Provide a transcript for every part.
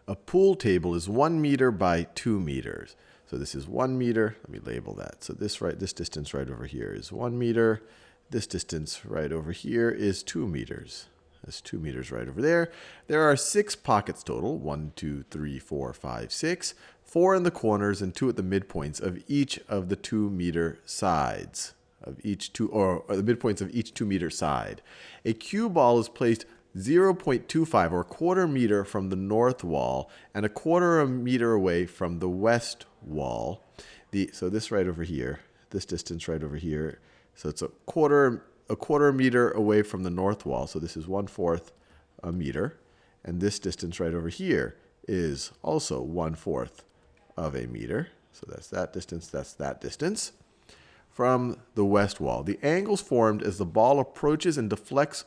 a pool table is 1 meter by 2 meters. So this is 1 meter. Let me label that. So this distance right over here is 1 meter. This distance right over here is 2 meters. That's 2 meters right over there. There are 6 pockets total. 1, 2, 3, 4, 5, 6. 4 in the corners and 2 at the midpoints of each of the 2 meter sides. Or the midpoints of each 2 meter side. A cue ball is placed 0.25 or a quarter meter from the north wall and a quarter meter away from the west wall. So this right over here, this distance right over here, so it's a quarter meter away from the north wall. So this is 1/4 a meter. And this distance right over here is also 1/4 of a meter. So that's that distance from the west wall. The angles formed as the ball approaches and deflects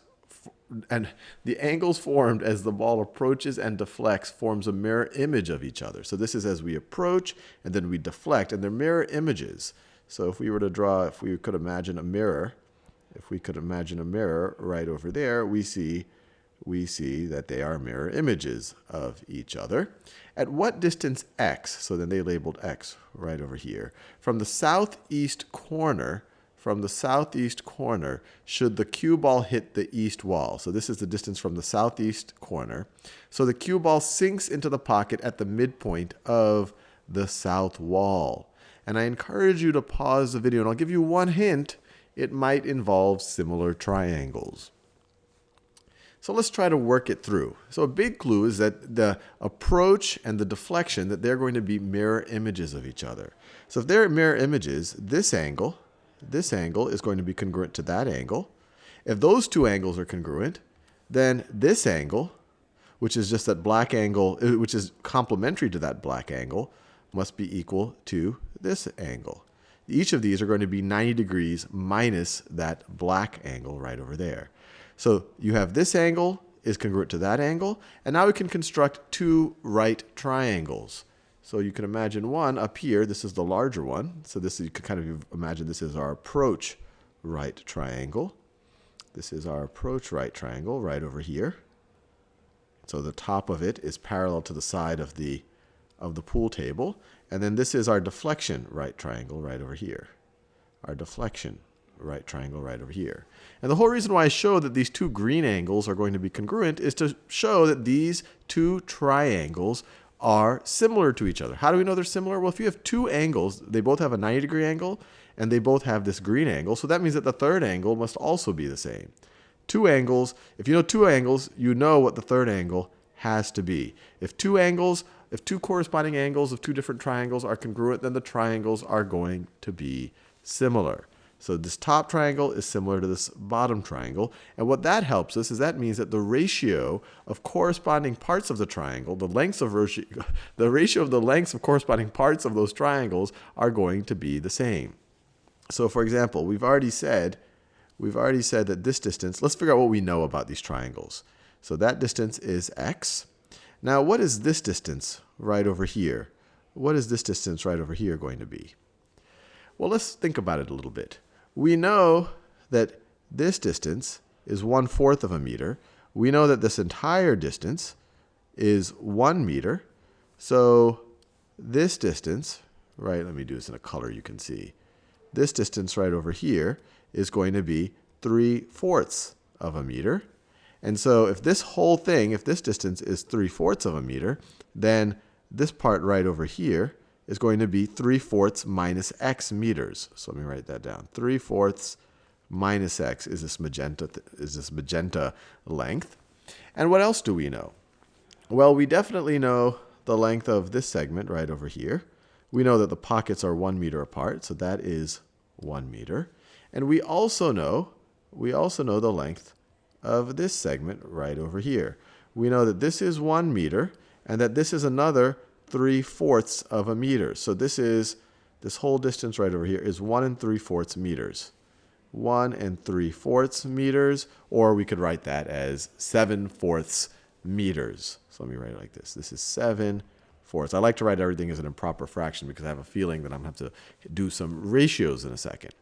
forms a mirror image of each other. So this is as we approach and then we deflect, and they're mirror images. So if we could imagine a mirror right over there, we see that they are mirror images of each other. At what distance x, so then they labeled x right over here, from the southeast corner, should the cue ball hit the east wall? So this is the distance from the southeast corner. So the cue ball sinks into the pocket at the midpoint of the south wall. And I encourage you to pause the video, and I'll give you one hint. It might involve similar triangles. So let's try to work it through. So a big clue is that the approach and the deflection, that they're going to be mirror images of each other. So if they're mirror images, this angle is going to be congruent to that angle. If those two angles are congruent, then this angle, which is just that black angle, which is complementary to that black angle, must be equal to this angle. Each of these are going to be 90 degrees minus that black angle right over there. So you have this angle is congruent to that angle, and now we can construct two right triangles. So you can imagine one up here. This is the larger one. So you could kind of imagine this is our approach right triangle. This is our approach right triangle right over here. So the top of it is parallel to the side of the pool table. And then this is our deflection right triangle right over here. Our deflection right triangle right over here. And the whole reason why I show that these two green angles are going to be congruent is to show that these two triangles are similar to each other. How do we know they're similar? Well, if you have two angles, they both have a 90-degree angle, and they both have this green angle. So that means that the third angle must also be the same. Two angles, if you know two angles, you know what the third angle has to be. If two corresponding angles of two different triangles are congruent, then the triangles are going to be similar. So this top triangle is similar to this bottom triangle. And what that helps us is that means that the ratio of corresponding parts of the triangle, the ratio of the lengths of corresponding parts of those triangles are going to be the same. So for example, we've already said that this distance, let's figure out what we know about these triangles. So that distance is x. Now what is this distance right over here? What is this distance right over here going to be? Well, let's think about it a little bit. We know that this distance is 1/4 of a meter. We know that this entire distance is 1 meter. So this distance, right, let me do this in a color you can see. This distance right over here is going to be 3/4 of a meter. And so if this distance is 3/4 of a meter, then this part right over here is going to be 3/4 minus x meters. So let me write that down. 3/4 minus x is this magenta length. And what else do we know? Well, we definitely know the length of this segment right over here. We know that the pockets are 1 meter apart, so that is 1 meter. And we also know the length of this segment right over here. We know that this is 1 meter and that this is another 3/4 of a meter. So this whole distance right over here is 1 3/4 meters. 1 3/4 meters, or we could write that as 7/4 meters. So let me write it like this. This is 7/4. I like to write everything as an improper fraction because I have a feeling that I'm going to have to do some ratios in a second.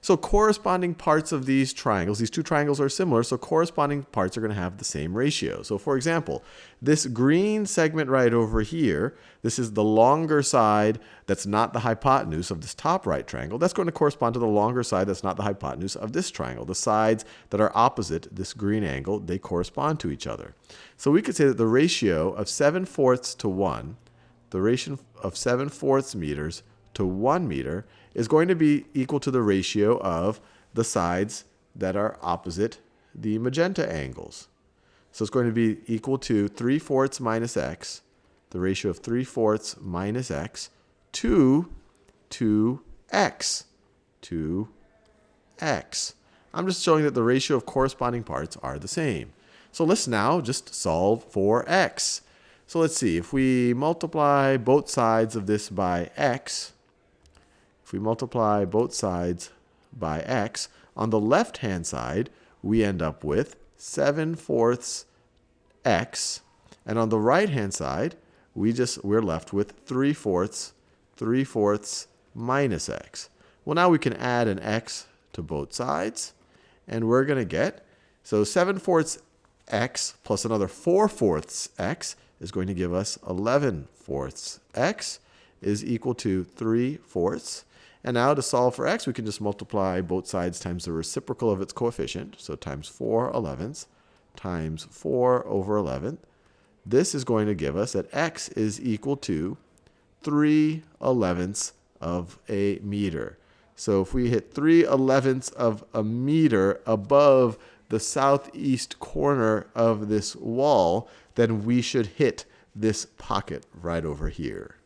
So corresponding parts of these triangles, these two triangles are similar, so corresponding parts are going to have the same ratio. So for example, this green segment right over here, this is the longer side that's not the hypotenuse of this top right triangle. That's going to correspond to the longer side that's not the hypotenuse of this triangle. The sides that are opposite this green angle, they correspond to each other. So we could say that the ratio of 7/4 to 1, the ratio of 7/4 meters to 1 meter is going to be equal to the ratio of the sides that are opposite the magenta angles. So it's going to be equal to 3/4 minus x, the ratio of 3/4 minus x, to 2x. I'm just showing that the ratio of corresponding parts are the same. So let's now just solve for x. So let's see, if we multiply both sides of this by x, if we multiply both sides by x, on the left-hand side, we end up with 7/4 x. And on the right-hand side, we're left with 3/4 minus x. Well, now we can add an x to both sides, and we're going to get, so 7/4 x plus another 4/4 x is going to give us 11/4 x is equal to 3/4. And now to solve for x, we can just multiply both sides times the reciprocal of its coefficient. So times 4/11 times 4/11. This is going to give us that x is equal to 3/11 of a meter. So if we hit 3/11 of a meter above the southeast corner of this wall, then we should hit this pocket right over here.